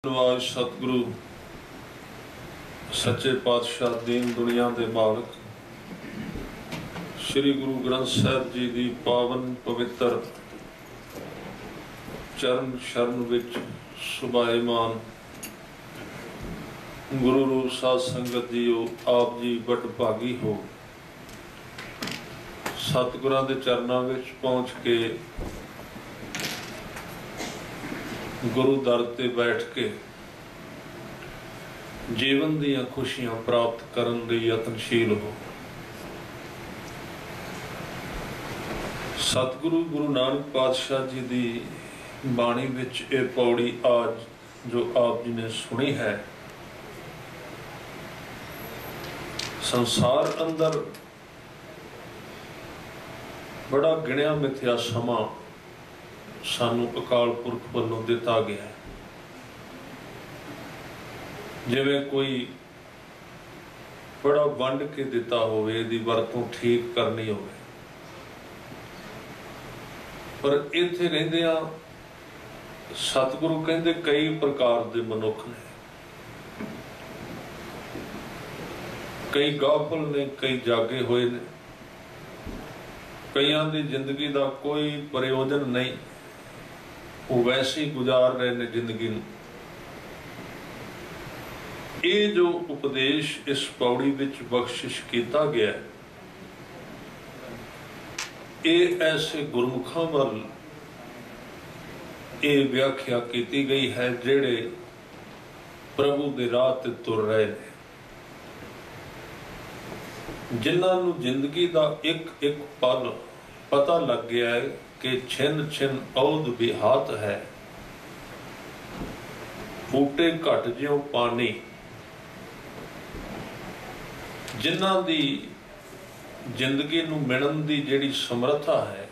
नवाज सतगुरु सच्चे पातशाह दीन दुनिया के मालक श्री गुरु ग्रंथ साहिब जी की पावन पवित्र चरण शरण विच सुभाएमान गुरु रूप साध संगत जीओ आप जी बड़ भागी हो। सतगुरां दे चरनां विच पहुँच के गुरु दर ते बैठ के जीवन दीयां खुशियां प्राप्त करन लई यतनशील हो। सतगुरु गुरु नानक पातशाह जी दी बाणी विच ये पौड़ी आज जो आप जी ने सुनी है, संसार अंदर बड़ा गिणिया मिथ्या समा सानू अकाल पुरख वालों दिता गया है। जिवें कोई बड़ा वंड के दिता होवे, इहदी वरतों ठीक करनी होवे, पर इत्थे रहिंदियां सतगुरु कहंदे कई प्रकार दे मनुख ने, कई गाफल ने, कई जागे हुए ने, कईयां दी जिंदगी दा कोई प्रयोजन नहीं, वो वैसे ही गुजार रहे ने जिंदगी। ये जो उपदेश इस पौड़ी विच बख्शिश किया गया, ये ऐसे गुरमुखां वल ये व्याख्या की गई है जेड़े प्रभु दे राह ते तुर रहे ने, जिन्हां नूं जिंदगी दा एक एक पल पता लग गया है कि छिन छिन औद बिहात है, बूटे घट ज्यों पानी। जिन्हां दी जिंदगी नूं मिलण दी जिहड़ी समर्था है,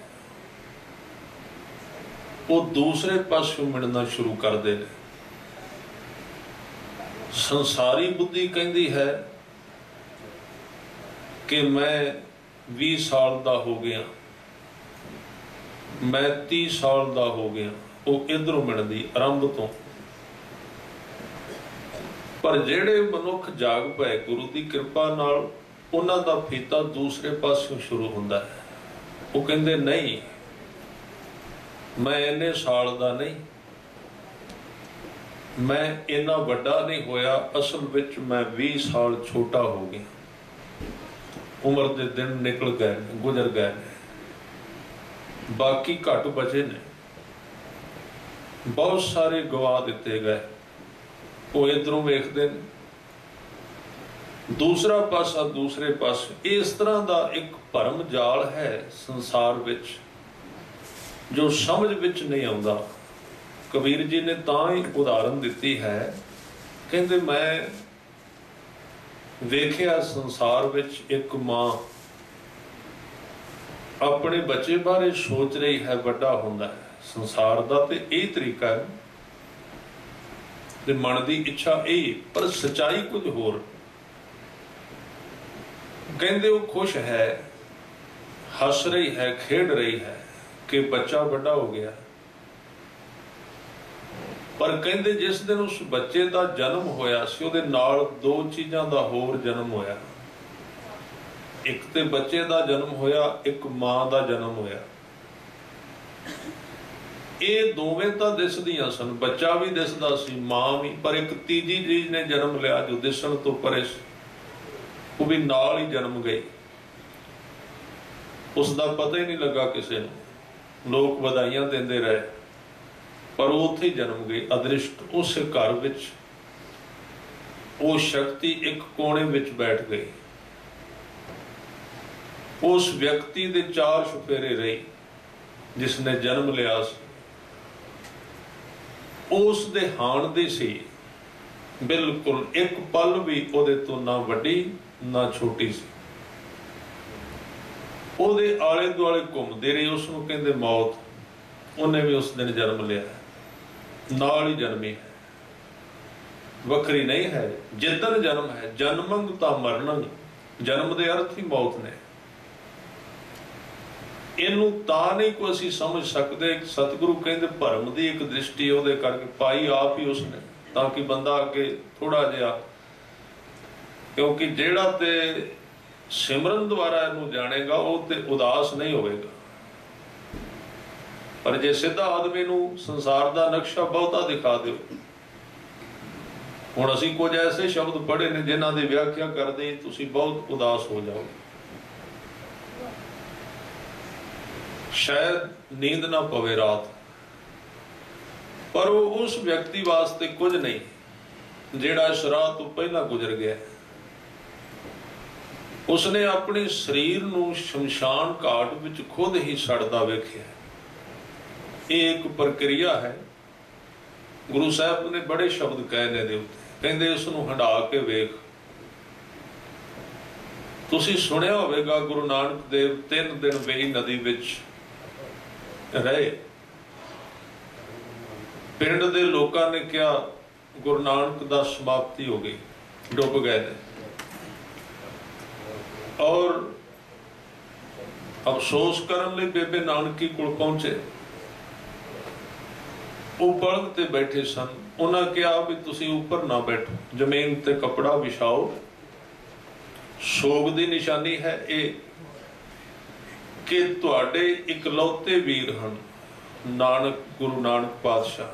वो दूसरे पासों मिलना शुरू करदे ने। संसारी बुद्धि कहती है कि मैं 20 साल दा हो गया, मैं 30 साल दा हो गया, वो इधरों मिलती आरंभ तो। पर जेड़े मनुख जाग पाए गुरु की कृपा नाल, उन्हां दा फीता दूसरे पासों शुरू होंदा है। वो कहंदे नहीं, मैं इन्ने साल दा नहीं, मैं इन्ना वड्डा नहीं होया, असल विच मैं 20 साल छोटा हो गया। उम्र के दिन निकल गए, गुजर गए, बाकी घट बचे ने, बहुत सारे गवा दिते गए। वो इधरों वेखते हैं, दूसरा पासा दूसरे पास। इस तरह का एक भरम जाल है संसार विच, जो समझ विच नहीं आता। कबीर जी ने तां ही उदाहरण दी है, कहते मैं वेखिया संसार विच एक मां अपने बच्चे बारे सोच रही है, बड़ा होंदा है। संसार का तो यही तरीका है, ते मन की इच्छा यही, पर सच्चाई कुछ होर। कहते वो खुश है, हस रही है, खेड रही है कि बच्चा बड़ा हो गया, पर कहते जिस दिन उस बच्चे का जन्म होया सी, उहदे नाल दो चीज़ों का होर जन्म होया। एक ते बच्चे का जन्म होया, एक मां का जन्म होया। ये दोवें तो दिसदियां सन, बच्चा भी दिसदा सी, मां भी, पर एक तीजी चीज ने जन्म लिया जो दिसण तो परे, वो भी नाल ही जन्म गई। उसका पता ही नहीं लगा किसी नूं, लोग बधाइयां देंदे रहे, पर वो उत्थे ही जन्म गई। अदृष्ट उस घर विच वो शक्ति एक कोने विच बैठ गई। उस व्यक्ति दे 4 चुफेरे रही जिसने जन्म लिया, उस दे हाण दे सी, बिल्कुल एक पल भी ओदे तो ना वड्डी ना छोटी सी। ओदे आले दुआले घूमदे रहे, उसनूं कहंदे मौत। उन्हें भी उस दिन जन्म लिया, नाल ही जन्मी है, वखरी नहीं है। जिदन जन्म है, जन्मंग ता मरणंग, जन्म दे अर्थ ही मौत ने। इनू तां नहीं कोई असीं समझ सकते। सतगुरु कहते भरम की एक दृष्टि उहदे करके पाई आप ही उसने। ताकि बंदा अगे थोड़ा जिहा, क्योंकि जेड़ा ते सिमरन द्वारा इनू जानेगा वो ते उदास नहीं होगा। पर जे सीधा आदमी नू संसार का नक्शा बहुता दिखा दो, हुण असीं कुछ ऐसे शब्द पढ़े ने जिन्हां दी व्याख्या करदे तुसीं बहुत उदास हो जाओ, शायद नींद ना पवे रात। पर वो उस व्यक्ति वास्ते कुछ नहीं जिहड़ा इस राह तो पहला गुजर गया। उसने अपने शरीर नूं शमशान घाट विच खुद ही सड़दा वेखिया। ये एक प्रक्रिया है। गुरु साहब ने बड़े शब्द कहे ने दे उत्ते, कहंदे उसनूं हंडा के वेख। तुसीं सुनिया होवेगा गुरु नानक देव 3 दिन वेई नदी विच रहे। पिंड दे लोकां ने कहा गुरु नानक दा समाप्ति हो गई, डुब गए ने। और अफसोस करन लई बेबे नानकी कोल पहुंचे। वो पलंग ते बैठे सन। उन्हां कहा भी तुसीं ऊपर ना बैठो, जमीन ते कपड़ा विछाओ। सोग दी निशानी है ये कि तुहाडे इकलौते वीर हन नानक, गुरु नानक पातशाह।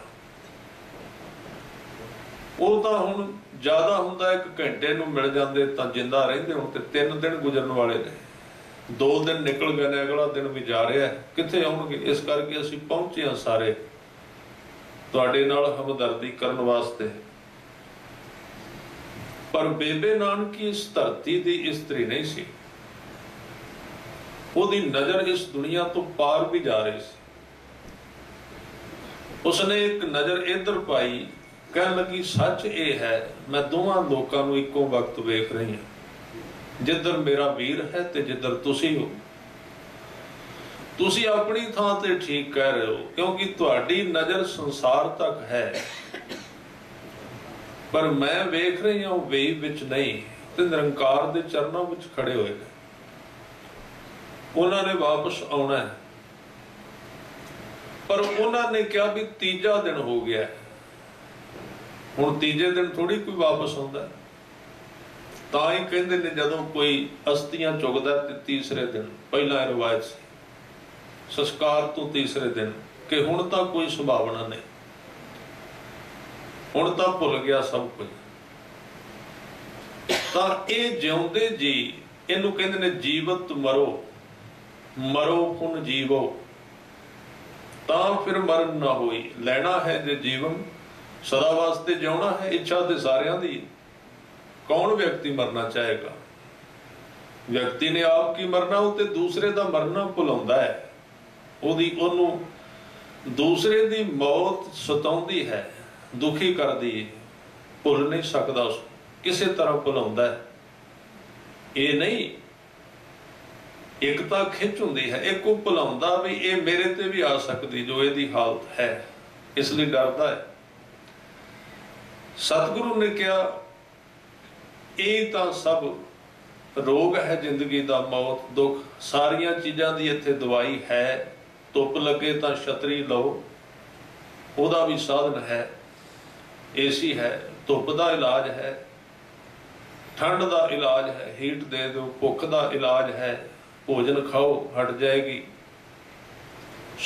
वो तो हुण ज्यादा हुंदा 1 घंटे नूं मिल जांदे तां जिंदा रहिंदे, हुण ते 3 दिन गुजरन वाले ने। 2 दिन निकल गए ने, अगला दिन भी जा रहा है, कित्थे आउणगे। इस करके असीं पहुंचे हां सारे तुहाडे नाल हमदर्दी करन वास्ते। पर बेबे नानकी इस धरती दी इस्त्री नहीं सी। उहदी नजर इस दुनिया तो पार भी जा रही सी। उसने एक नजर इधर पाई, कहन लगी सच ये है मैं दोवां लोकां नूं इक्को वक्त वेख रही हां, जिधर मेरा वीर है ते जिधर तुसी हो। तुसी अपनी थां ते ठीक कह रहे हो, क्योंकि तुहाडी नजर संसार तक है, पर मैं वेख रही हूं वेई विच नहीं ते निरंकार दे चरनां विच खड़े होए ने। उन्होंने वापस आना है, पर उन्होंने क्या भी 3जा दिन हो गया है, हुण 3जे दिन थोड़ी कोई वापस आता है। तां ही कहंदे ने जदों कोई अस्थियां चुगदा ते तीसरे दिन, पहला रिवायत सी संस्कार तो तीसरे दिन, कि हुण तां कोई संभावना नहीं, हुण तां भुल गया सब कुछ। तां ये जिउंदे जी इहनूं कहंदे ने जीवत मरो, मरो पुन जीवो, तां फिर मरण ना होई। लैना है जे जीवन सदा वास्ते जिउणा है, इच्छा ते सारियां दी। कौन व्यक्ति मरना चाहेगा? व्यक्ति ने आप की मरना हो ते दूसरे दा मरना भुलाउंदा है। ओदी ओनू दूसरे दी मौत सताउंदी है, दुखी करदी है, भुल नहीं सकदा, उस किसी तरह भुलाउंदा है। ये नहीं, एक तां खिच हुंदी है, एक को भुलाउंदा भी ये मेरे ते भी आ सकदी जो इहदी हालत है, इसलिए डरदा है। सतगुरु ने कहा ये तां सब रोग है जिंदगी दा, मौत दुख सारियां चीज़ां दी इत्थे दवाई है। धुप लगे तां छतरी लो, ओदा भी साधन है। एसी है, धुप दा इलाज है, ठंड दा इलाज है, हीट दे दो, भुख दा इलाज है, भोजन खाओ हट जाएगी।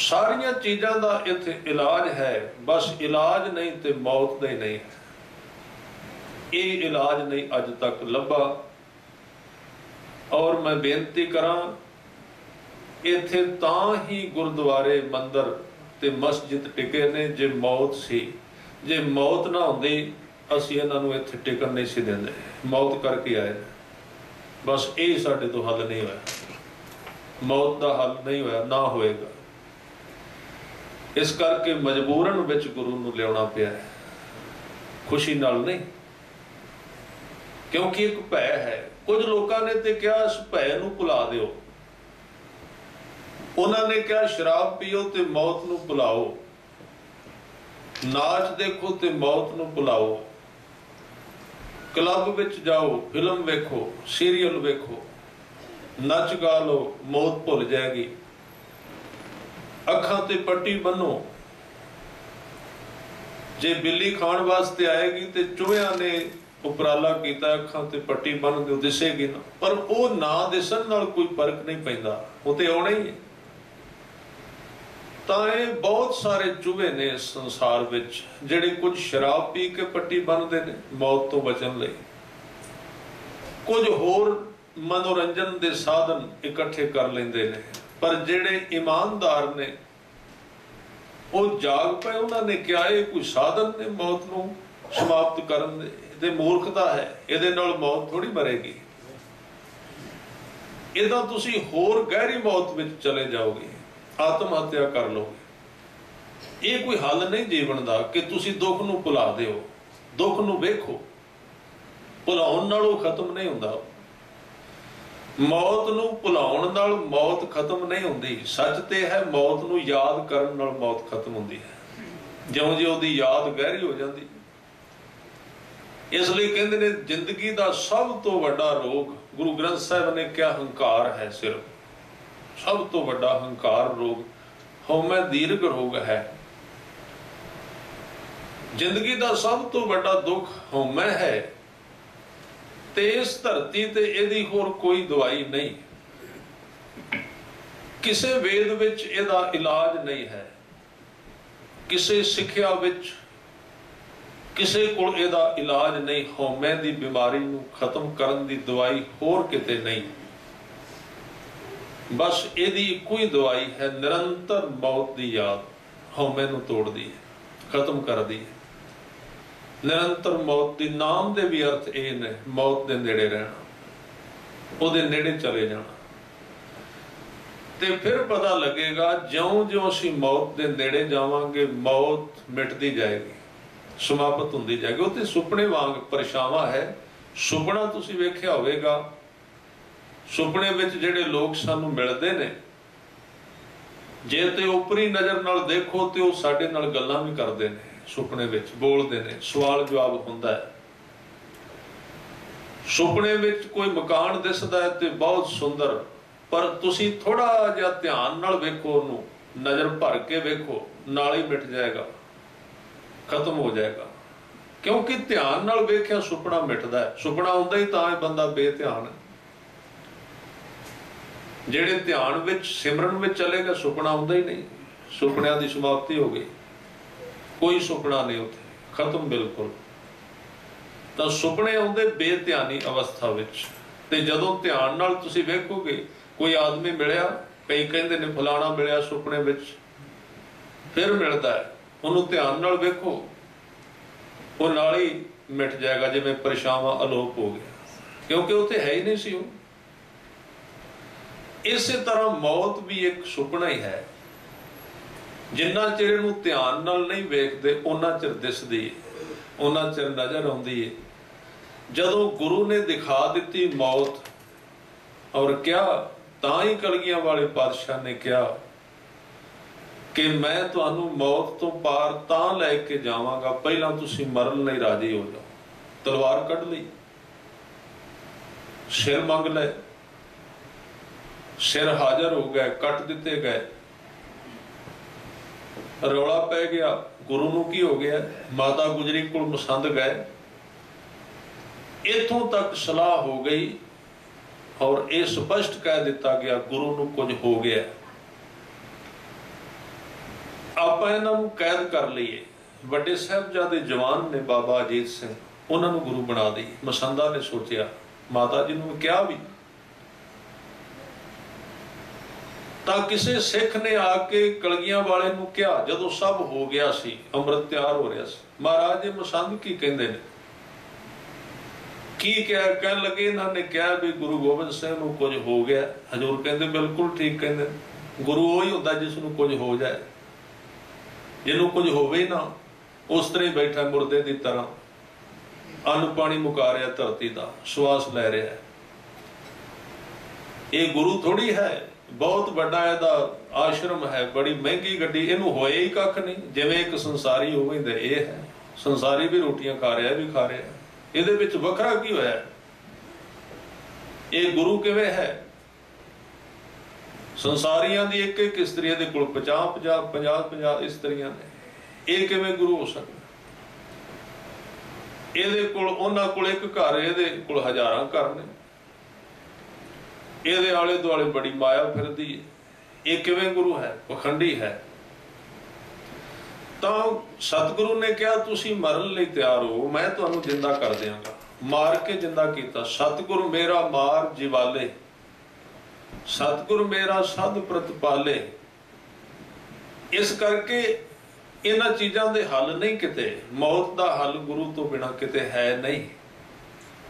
सारियां चीज़ां दा इत्थे इलाज है, बस इलाज नहीं ते मौत दा ही नहीं है। ये इलाज नहीं अज तक लभा। और मैं बेनती करा, इत्थे तां ही गुरुद्वारे मंदिर ते मस्जिद टिके ने जे मौत सी। जे मौत ना होंदी असीं इन्हां नूं इत्थे टिकन नहीं सी दिंदे। मौत करके आए, बस ये साडे तो हल नहीं होया, मौत का हल नहीं होया, ना होएगा। इस करके मजबूरन विच गुरु नूं लियाउणा पिया है, खुशी नाल नहीं, क्योंकि एक भय है। कुछ लोगों ने तो क्या इस भय नूं भुला दिओ, उन्होंने क्या शराब पीओ ते मौत नूं भुलाओ, नाच देखो ते मौत नूं भुलाओ, क्लब विच जाओ, फिल्म वेखो, सीरियल वेखो, नच गा लो, मौत भुल जाएगी। अखां ते पट्टी बनो, जे बिल्ली खाण वास्ते आएगी तो चूहियां ने उपराला किया अखां ते पट्टी बन दो दिसेगी ना, पर वो ना दिसन नाल कोई फर्क नहीं पैंदा, वो तो आना ही है। ਤਾਂ ਇਹ बहुत सारे चूहे ने संसार विच ਜਿਹੜੇ कुछ शराब पी के पट्टी बनते ने मौत तो बचन लई, कुछ होर मनोरंजन के साधन इकट्ठे कर लेंदे ने, पर ਜਿਹੜੇ ईमानदार ने वो जाग पे, उन्होंने क्या ये कोई साधन ने मौत नूं समाप्त करन दे? ये मूर्खता है, ਇਹਦੇ ਨਾਲ मौत थोड़ी मरेगी। इदां तुसीं होर गहरी मौत विच चले जाओगे, आत्म हत्या कर लोगे। ये कोई हल नहीं जीवन का कि तुसी दुख नूं भुला दिओ, दुख नूं वेखो, भुलाउण नाल वो खत्म नहीं हुंदा। मौत नूं भुलाउण नाल मौत खत्म नहीं हुंदी। सच ते है मौत नूं याद करन नाल मौत खत्म हुंदी है, जिउं-जिउं दी याद गहरी हो जाती। इसलिए कहंदे ने जिंदगी का सब तो वड्डा रोग, गुरु ग्रंथ साहिब ने क्या हंकार है, सिर्फ सब तो बड़ा हंकार रोग हौमै दीर्घ रोग है। जिंदगी का सब तो बड़ा दुख हौमै है, ते इस धरती ते इहदी होर कोई दवाई नहीं। किसे वेद विच इहदा इलाज नहीं है, किसे सिक्ख्या विच किसे कोल इहदा इलाज नहीं। हौमै दी बीमारी नूं खत्म करन दी दवाई होर किते नहीं। बस यदी इको ही दवाई है, निरंतर मौत की याद हौमे नूं तोड़दी है, खत्म कर दी है। निरंतर मौत की नाम दे भी अर्थ ये ने, मौत के नेड़े रहना, उहदे नेड़े चले जाना। ते फिर पता लगेगा ज्यों-ज्यों असीं मौत के नेड़े जावांगे मौत मिटदी जाएगी, समाप्त हुंदी जाएगी। वो तो सुपने वांग परछावां है। सुपना तुसीं वेखिया होवेगा, सुपने विच जिहड़े लोग सानू मिलते ने, जे ते उपरी नज़र नाल देखो तो वो साडे नाल गल्लां भी करते ने, सुपने विच बोलते ने, सवाल जवाब हुंदा है। सुपने विच कोई मकान दिसदा है तो बहुत सुंदर, पर तुसीं थोड़ा जिहा ध्यान नाल वेखो, उहनूं नज़र भर के वेखो, नाल ही मिट जाएगा, खत्म हो जाएगा। क्योंकि ध्यान नाल वेखिया सुपना मिटदा है। सुपना आउंदा ही तां बंदा बेध्यान है। ਜਿਹੜੇ ध्यान विच सिमरन विच चलेगा सुपना आउंदा ही नहीं, सुपनिया की समाप्ति हो गई, कोई सुपना नहीं उत्थे, खत्म बिल्कुल। तो सुपने आउंदे बेध्यानी अवस्था विच। ते जदों ध्यान नाल तुसीं वेखोगे, कोई आदमी मिलिया, कई कहंदे ने फलाना मिलिया सुपने विच, फिर मिलदा है, उहनूं ध्यान नाल वेखो, वो नाल ही मिट जाएगा, जिवें परछावां अलोप हो गया, क्योंकि उत्थे है ही नहीं सी। इस तरह मौत भी एक सुपना ही है। जिन्ना चिर इहनूं ध्यान नाल नहीं वेखदे उन्ना चिर दिसदी है, उन्ना चिर नज़र आउंदी है। जदों गुरु ने दिखा दी मौत और क्या, तां ही कलगियां वाले पातशाह ने कहा कि मैं तुहानूं मौत तो पार तां लैके जावांगा, पहलां तुसीं मरन लई राजी हो जाओ। तलवार कढ लई, सिर मंग लए, सिर हाजिर हो गए, कट दिते गए, रौला पै गया। गुरु नूं की हो गया, माता गुजरी कोल मसंद गए, इथों तक सलाह हो गई और यह स्पष्ट कह दिता गया गुरु नूं कुछ हो गया। आपां इन्हां नूं कैद कर लईए। वड्डे साहिबजादे जवान ने बाबा अजीत सिंह, उन्हां नूं गुरु बना दईए। मसंदा ने सोचिया, माता जी नूं क्या भी, ਤਾਂ ਕਿਸੇ ਸਿੱਖ ਨੇ ਆ ਕੇ ਕਲਗੀਆਂ ਵਾਲੇ ਨੂੰ ਕਿਹਾ, ਜਦੋਂ ਸਭ ਹੋ ਗਿਆ ਸੀ, ਅੰਮ੍ਰਿਤ ਤਿਆਰ ਹੋ ਰਿਹਾ ਸੀ, ਮਹਾਰਾਜ ਜੀ ਮਸੰਦ ਕੀ ਕਹਿੰਦੇ ਨੇ? ਕੀ ਕਿਹਾ? ਕਹਿਣ ਲੱਗੇ ਇਹਨਾਂ ਨੇ ਕਿਹਾ ਵੀ ਗੁਰੂ ਗੋਬਿੰਦ ਸਿੰਘ ਨੂੰ ਕੁਝ ਹੋ ਗਿਆ। ਹਜ਼ੂਰ ਕਹਿੰਦੇ ਬਿਲਕੁਲ ਠੀਕ ਕਹਿੰਦੇ, ਗੁਰੂ ਉਹ ਹੀ ਹੁੰਦਾ ਜਿਸ ਨੂੰ ਕੁਝ ਹੋ ਜਾਏ, ਜਿਹਨੂੰ ਕੁਝ ਹੋਵੇ ਨਾ ਉਸ ਤਰ੍ਹਾਂ ਹੀ ਬੈਠਾ ਮੁਰਦੇ ਦੀ ਤਰ੍ਹਾਂ, ਅੰਨ ਪਾਣੀ ਮੁਕਾ ਰਿਹਾ ਧਰਤੀ ਦਾ, ਸਵਾਸ ਲੈ ਰਿਹਾ। ਇਹ ਗੁਰੂ ਥੋੜੀ ਹੈ, बहुत बड़ा इहदा आश्रम है, बड़ी महंगी गड्डी, इहनूं होए ही कख नहीं। जिवें एक संसारी हो गई ये है, संसारी भी रोटियां खा रहा, भी खा रहा, इहदे विच वखरा की होया? ये गुरु किवें है? संसारियां दी एक इस्त्री दे कोल 50 इस्त्रियां ने, ये किवें गुरु हो सकदा? ਇਹਦੇ ਕੋਲ, ਉਹਨਾਂ ਕੋਲ ਇੱਕ ਘਰ, ਇਹਦੇ ਕੋਲ ਹਜ਼ਾਰਾਂ ਘਰ ਨੇ। ਇਹਦੇ ਆਲੇ ਦੁਆਲੇ ਬੜੀ ਮਾਇਆ ਫਿਰਦੀ ਹੈ। ਇਹ ਕਿਵੇਂ ਗੁਰੂ ਹੈ? ਪਖੰਡੀ ਹੈ। ਤਾਂ ਸਤਿਗੁਰੂ ਨੇ ਕਿਹਾ ਤੁਸੀਂ ਮਰਨ ਲਈ ਤਿਆਰ ਹੋ, ਮੈਂ ਤੁਹਾਨੂੰ ਜਿੰਦਾ ਕਰ ਦਿਆਂਗਾ। ਮਾਰ ਕੇ ਜਿੰਦਾ ਕੀਤਾ। ਸਤਿਗੁਰ ਮੇਰਾ ਮਾਰ ਜਿਵਾਲੇ, ਸਤਿਗੁਰ ਮੇਰਾ ਸਦ ਪ੍ਰਤਪਾਲੇ। ਇਸ ਕਰਕੇ ਇਹਨਾਂ ਚੀਜ਼ਾਂ ਦੇ ਹੱਲ ਨਹੀਂ ਕਿਤੇ। ਮੌਤ ਦਾ ਹੱਲ ਗੁਰੂ ਤੋਂ ਬਿਨਾਂ ਕਿਤੇ ਹੈ ਨਹੀਂ।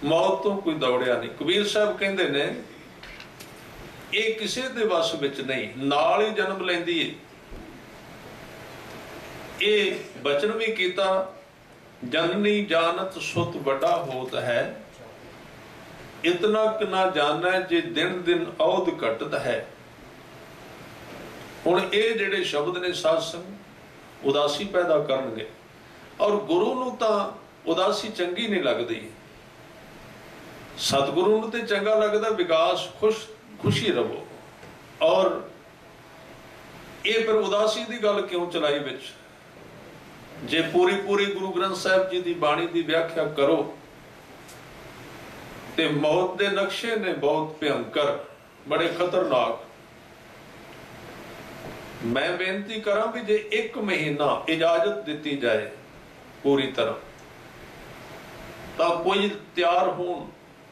ਮੌਤ ਤੋਂ ਕੋਈ ਦੌੜਿਆ ਨਹੀਂ। ਕਬੀਰ ਸਾਹਿਬ ਕਹਿੰਦੇ ਨੇ ਇਹ ਕਿਸੇ ਦੇ ਵੱਸ ਵਿੱਚ ਨਹੀਂ, ਨਾਲ ਹੀ ਜਨਮ ਲੈਂਦੀ ਹੈ। ਇਹ ਬਚਨ ਵੀ ਕੀਤਾ, ਜਨਨੀ ਜਾਨਤ ਸੁਤ ਵੱਡਾ ਹੋਤ ਹੈ, ਇਤਨਾ ਕਿ ਨਾ ਜਾਣੈ ਜੇ ਦਿਨ ਦਿਨ ਔਧ ਘਟਤ ਹੈ। ਹੁਣ ਇਹ ਜਿਹੜੇ ਸ਼ਬਦ ਨੇ ਸਾਧ ਸੰਗ ਉਦਾਸੀ ਪੈਦਾ ਕਰਨਗੇ, ਔਰ ਗੁਰੂ ਨੂੰ ਤਾਂ ਉਦਾਸੀ ਚੰਗੀ ਨਹੀਂ ਲੱਗਦੀ। ਸਤਿਗੁਰੂ ਨੂੰ ਤੇ ਚੰਗਾ ਲੱਗਦਾ ਵਿਕਾਸ, ਖੁਸ਼ੀ ਰਵੋ। ਔਰ ਇਹ ਫਿਰ ਉਦਾਸੀ ਦੀ ਗੱਲ ਕਿਉਂ ਚਲਾਈ ਵਿੱਚ? ਜੇ ਪੂਰੀ ਗੁਰੂ ਗ੍ਰੰਥ ਸਾਹਿਬ ਜੀ ਦੀ ਬਾਣੀ ਦੀ ਵਿਆਖਿਆ ਕਰੋ ਤੇ ਮੌਤ ਦੇ ਨਕਸ਼ੇ ਨੇ ਬਹੁਤ ਭਿਅੰਕਰ, ਬੜੇ ਖਤਰਨਾਕ। ਮੈਂ ਬੇਨਤੀ ਕਰਾਂ ਵੀ ਜੇ 1 ਮਹੀਨਾ ਇਜਾਜ਼ਤ ਦਿੱਤੀ ਜਾਏ ਪੂਰੀ ਤਰ੍ਹਾਂ, ਤਾਂ ਕੋਈ ਤਿਆਰ ਹੋਣ।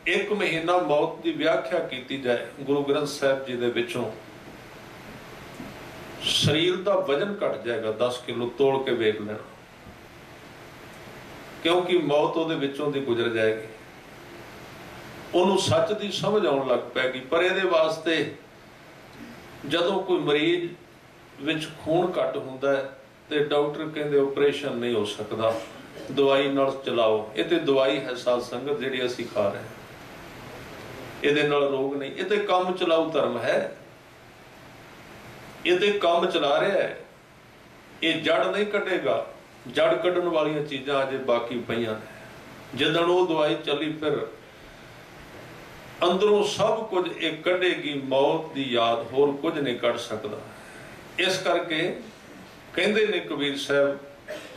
1 ਮਹੀਨਾ ਮੌਤ ਦੀ ਵਿਆਖਿਆ ਕੀਤੀ ਜਾਏ ਗੁਰੂ ਗ੍ਰੰਥ ਸਾਹਿਬ ਜੀ ਦੇ ਵਿੱਚੋਂ, ਸਰੀਰ ਦਾ ਵਜਨ ਘਟ ਜਾਏਗਾ 10 ਕਿਲੋ। ਤੋਲ ਕੇ ਵੇਖ ਲੈਣਾ, ਕਿਉਂਕਿ ਮੌਤ ਉਹਦੇ ਵਿੱਚੋਂ ਦੀ ਗੁਜ਼ਰ ਜਾਏਗੀ। ਉਹਨੂੰ ਸੱਚ ਦੀ ਸਮਝ ਆਉਣ ਲੱਗ ਪੈਗੀ। ਪਰ ਇਹਦੇ ਵਾਸਤੇ ਜਦੋਂ ਕੋਈ ਮਰੀਜ਼ ਵਿੱਚ ਖੂਨ ਘੱਟ ਹੁੰਦਾ ਹੈ ਤੇ ਡਾਕਟਰ ਕਹਿੰਦੇ ਆਪਰੇਸ਼ਨ ਨਹੀਂ ਹੋ ਸਕਦਾ, ਦਵਾਈ ਨਾਲ ਚਲਾਓ। ਇਹ ਤੇ ਦਵਾਈ ਹੈ ਸਾਧ ਸੰਗਤ ਜਿਹੜੀ ਅਸੀਂ ਖਾ ਰਹੇ ਹਾਂ, ਇਹਦੇ ਨਾਲ ਰੋਗ ਨਹੀਂ। ਇਹ ਤੇ ਕੰਮ ਚਲਾਊ ਧਰਮ ਹੈ, ਇਹ ਤੇ ਕੰਮ ਚਲਾ ਰਿਹਾ ਹੈ। ਇਹ ਜੜ ਨਹੀਂ ਕੱਢੇਗਾ। ਜੜ ਕੱਢਣ ਵਾਲੀਆਂ ਚੀਜ਼ਾਂ ਅਜੇ ਬਾਕੀ ਪਈਆਂ ਨੇ। ਜਦੋਂ ਉਹ ਦਵਾਈ ਚੱਲੀ ਫਿਰ ਅੰਦਰੋਂ ਸਭ ਕੁਝ ਇਹ ਕੱਢੇਗੀ, ਮੌਤ ਦੀ ਯਾਦ, ਹੋਰ ਕੁਝ ਨਹੀਂ ਕੱਢ ਸਕਦਾ। ਇਸ ਕਰਕੇ ਕਹਿੰਦੇ ਨੇ ਕਬੀਰ ਸਾਹਿਬ,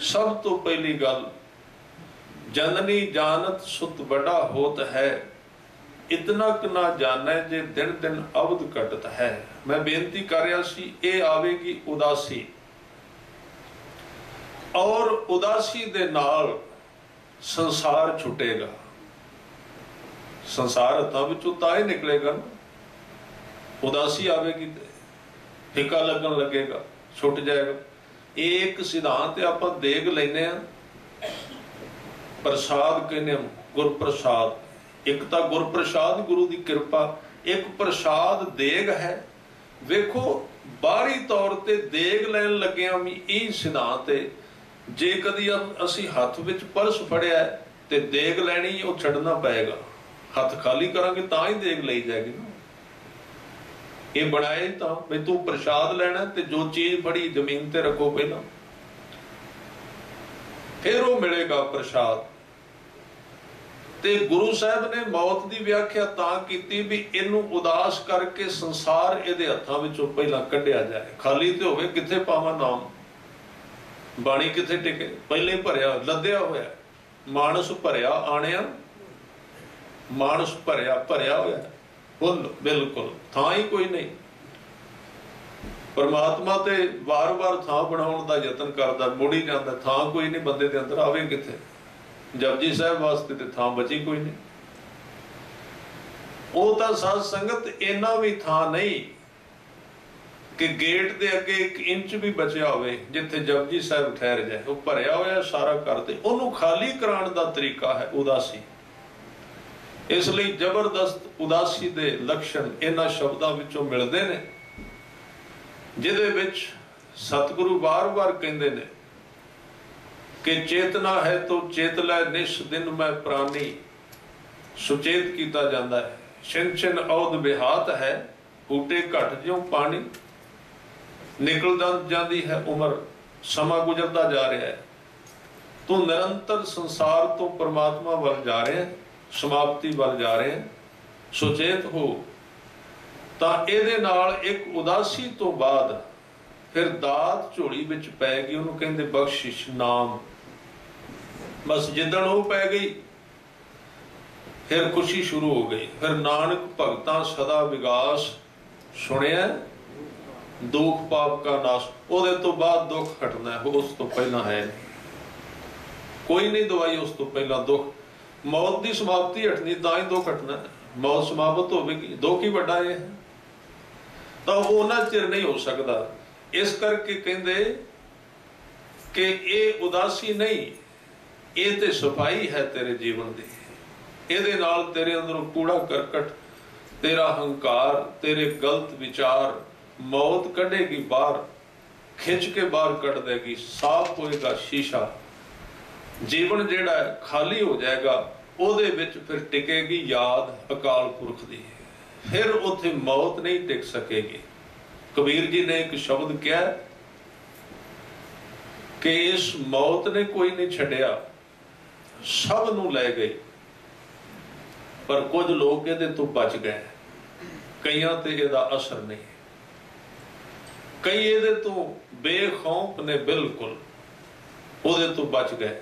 ਸਭ ਤੋਂ ਪਹਿਲੀ ਗੱਲ, ਜਨਨੀ ਜਾਨਤ ਸੁਤ ਵੱਡਾ ਹੋਤ ਹੈ, ਇਤਨਾ ਕਿ ਨਾ ਜਾਣੈ ਜੇ ਦਿਨ ਦਿਨ ਅਵਧ ਘਟਤ ਹੈ। ਮੈਂ ਬੇਨਤੀ ਕਰ ਰਿਹਾ ਸੀ, ਇਹ ਆਵੇਗੀ ਉਦਾਸੀ, ਔਰ ਉਦਾਸੀ ਦੇ ਨਾਲ ਸੰਸਾਰ ਛੁੱਟੇਗਾ। ਸੰਸਾਰ ਹੱਥਾਂ ਵਿੱਚੋਂ ਤਾਂ ਹੀ ਨਿਕਲੇਗਾ। ਉਦਾਸੀ ਆਵੇਗੀ ਤੇ ਫਿੱਕਾ ਲੱਗਣ ਲੱਗੇਗਾ, ਛੁੱਟ ਜਾਏਗਾ। ਇਹ ਇੱਕ ਸਿਧਾਂਤ ਆਪਾਂ ਦੇਖ ਲੈਨੇ ਆ, ਪ੍ਰਸਾਦ ਕਹਿੰਦੇ ਹਾਂ, ਗੁਰਪ੍ਰਸਾਦ। ਇੱਕ ਤਾਂ ਗੁਰਪ੍ਰਸਾਦ ਗੁਰੂ ਦੀ ਕਿਰਪਾ, ਇੱਕ ਪ੍ਰਸਾਦ ਦੇਗ ਹੈ। ਵੇਖੋ ਬਾਹਰੀ ਤੌਰ ਤੇ ਦੇਗ ਲੈਣ ਲੱਗਿਆਂ ਵੀ ਇਹ ਸਿਧਾਂਤ ਹੈ। ਜੇ ਕਦੀ ਅਸੀਂ ਹੱਥ ਵਿੱਚ ਪਰਸ ਫੜਿਆ ਤੇ ਦੇਗ ਲੈਣੀ, ਉਹ ਛੱਡਣਾ ਪਏਗਾ। ਹੱਥ ਖਾਲੀ ਕਰਾਂਗੇ ਤਾਂ ਹੀ ਦੇਗ ਲਈ ਜਾਏਗੀ ਨਾ। ਇਹ ਬਣਾਏ ਤਾਂ ਵੀ ਤੂੰ ਪ੍ਰਸ਼ਾਦ ਲੈਣਾ ਤੇ ਜੋ ਚੀਜ਼ ਫੜੀ ਜ਼ਮੀਨ ਤੇ ਰੱਖੋ ਪਹਿਲਾਂ, ਫਿਰ ਉਹ ਮਿਲੇਗਾ ਪ੍ਰਸ਼ਾਦ। ਤੇ ਗੁਰੂ ਸਾਹਿਬ ਨੇ ਮੌਤ ਦੀ ਵਿਆਖਿਆ ਤਾਂ ਕੀਤੀ ਵੀ ਇਹਨੂੰ ਉਦਾਸ ਕਰਕੇ ਸੰਸਾਰ ਇਹਦੇ ਹੱਥਾਂ ਵਿੱਚੋਂ ਪਹਿਲਾਂ ਕੱਢਿਆ ਜਾਏ। ਖਾਲੀ ਤੇ ਹੋਵੇ, ਕਿੱਥੇ ਪਾਵਾਂ ਨਾਮ, ਬਾਣੀ ਕਿੱਥੇ ਟਿਕੇ? ਪਹਿਲੇ ਭਰਿਆ, ਲੱਦਿਆ ਹੋਇਆ ਮਾਨਸ ਭਰਿਆ ਆਣਿਆ, ਮਾਨਸ ਭਰਿਆ ਹੋਇਆ ਫੁੱਲ, ਬਿਲਕੁਲ ਥਾਂ ਹੀ ਕੋਈ ਨਹੀਂ। ਪਰਮਾਤਮਾ ਤੇ ਵਾਰ-ਵਾਰ ਥਾਂ ਬਣਾਉਣ ਦਾ ਯਤਨ ਕਰਦਾ, ਮੁੜੀ ਜਾਂਦਾ, ਥਾਂ ਕੋਈ ਨਹੀਂ ਬੰਦੇ ਦੇ ਅੰਦਰ, ਆਵੇ ਕਿੱਥੇ? ਜਪਜੀ ਸਾਹਿਬ ਵਾਸਤੇ ਤੇ ਥਾਂ ਬਚੀ ਕੋਈ ਨਹੀਂ। ਉਹ ਤਾਂ ਸਾਧ ਸੰਗਤ ਇੰਨਾ ਵੀ ਥਾਂ ਨਹੀਂ ਕਿ ਗੇਟ ਦੇ ਅੱਗੇ 1 ਇੰਚ ਵੀ ਬਚਿਆ ਹੋਵੇ ਜਿੱਥੇ ਜਪਜੀ ਸਾਹਿਬ ਠਹਿਰ ਜਾਏ। ਉਹ ਭਰਿਆ ਹੋਇਆ ਸਾਰਾ ਕਰਦੇ। ਉਹਨੂੰ ਖਾਲੀ ਕਰਾਉਣ ਦਾ ਤਰੀਕਾ ਹੈ ਉਦਾਸੀ। ਇਸ ਲਈ ਜ਼ਬਰਦਸਤ ਉਦਾਸੀ ਦੇ ਲੱਛਣ ਇਹਨਾਂ ਸ਼ਬਦਾਂ ਵਿੱਚੋਂ ਮਿਲਦੇ ਨੇ, ਜਿਹਦੇ ਵਿੱਚ ਸਤਿਗੁਰੂ ਵਾਰ-ਵਾਰ ਕਹਿੰਦੇ ਨੇ ਕਿ ਚੇਤਨਾ ਹੈ ਤੋ ਚੇਤ ਲੈ ਨਿਸ਼ ਦਿਨ ਮੈਂ ਪ੍ਰਾਨੀ। ਸੁਚੇਤ ਕੀਤਾ ਜਾਂਦਾ ਹੈ। ਛਿਨ ਛਿਨ ਔਧ ਬਿਹਾਤ ਹੈ, ਊਟੇ ਘਟ ਜਿਉ ਪਾਣੀ। ਨਿਕਲਦਾ ਜਾਂਦੀ ਹੈ ਉਮਰ, ਸਮਾਂ ਗੁਜ਼ਰਦਾ ਜਾ ਰਿਹਾ ਹੈ। ਤੂੰ ਨਿਰੰਤਰ ਸੰਸਾਰ ਤੋਂ ਪਰਮਾਤਮਾ ਵੱਲ ਜਾ ਰਿਹਾ ਹੈ, ਸਮਾਪਤੀ ਵੱਲ ਜਾ ਰਿਹਾ ਹੈ। ਸੁਚੇਤ ਹੋ। ਤਾਂ ਇਹਦੇ ਨਾਲ ਇੱਕ ਉਦਾਸੀ ਤੋਂ ਬਾਅਦ ਫਿਰ ਦਾਤ ਝੋਲੀ ਵਿੱਚ ਪੈ ਗਈ। ਉਹਨੂੰ ਕਹਿੰਦੇ ਬਖਸ਼ਿਸ਼, ਨਾਮ। बस जिदन वो पै गई फिर खुशी शुरू हो गई। फिर नानक भगतां सदा विगास सुनिया दुख पाप का नाश। ਉਹਦੇ ਤੋਂ ਬਾਅਦ दुख हटना है, उस तो पहला है नहीं कोई नहीं दवाई। उस तो पहला दुख मौत की समाप्ति हटनी ਤਾਂ ही दुख हटना है। मौत समाप्त होगी दुख ही बड़ा है तो वो उन्ना चिर नहीं हो सकता। इस करके कहते कि ये उदासी नहीं, ये ते सफाई है तेरे जीवन की। ਇਹਦੇ ਨਾਲ तेरे अंदरों कूड़ा करकट, तेरा हंकार, तेरे गलत विचार मौत कढ़ेगी बाहर, खिंच के बाहर कढ़ देगी। साफ होएगा शीशा, जीवन जेड़ा खाली हो जाएगा। ਉਹਦੇ ਵਿੱਚ फिर टिकेगी याद अकाल पुरख दी। फिर उत्थे मौत नहीं टिक सकेगी। कबीर जी ने एक शब्द कहा कि इस मौत ने कोई नहीं छड़िया, सब नूं लै गई, पर कुछ लोग ਇਹਦੇ ਤੋਂ बच गए। ਕਈਆਂ ਤੇ ਇਹਦਾ असर नहीं, कई ਇਹਦੇ ਤੋਂ ਬੇਖੌਫ ਨੇ बिल्कुल, ਉਹਦੇ ਤੋਂ बच गए।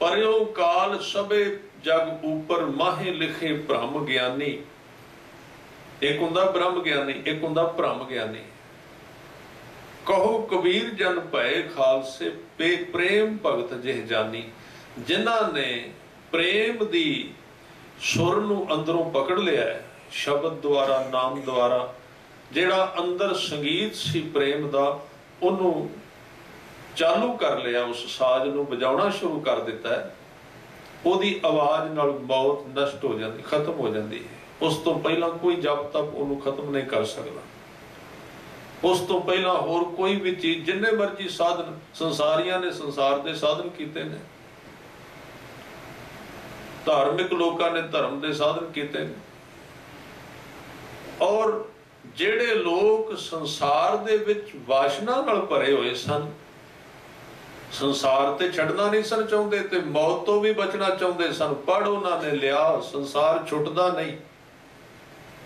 पर यो काल सबे जग ऊपर माहे लिखे भ्रम ज्ञानी। एक हुंदा ब्रह्म ज्ञानी, एक हुंदा भ्रम ज्ञानी। कहो कबीर जन भय खालसे प्रेम भगत जिह जानी। जिन्हां ने प्रेम दी सुर नूं अंदरों पकड़ लिया है, शब्द द्वारा नाम द्वारा, जिहड़ा अंदर संगीत सी प्रेम दा उन्हों चालू कर लिया, उस साज नूं बजाउणा शुरू कर दिता है, उहदी आवाज़ नाल मौत नष्ट हो जाती, खत्म हो जाती है। उस तो पहला कोई जप तप उन्होंने खत्म नहीं कर सकता। उस तो पहला होर कोई भी चीज, जिन्ने मर्जी साधन संसारियां ने संसार के साधन किए ने, धार्मिक लोगों ने धर्म के साधन किए ने, और जेड़े लोग संसार दे विच वासना नाल भरे हुए सन, संसार ते छड़ना नहीं सन चाहते ते मौत तो भी बचना चाहते सन, पढ़ उन्होंने लिया, संसार छुटदा नहीं।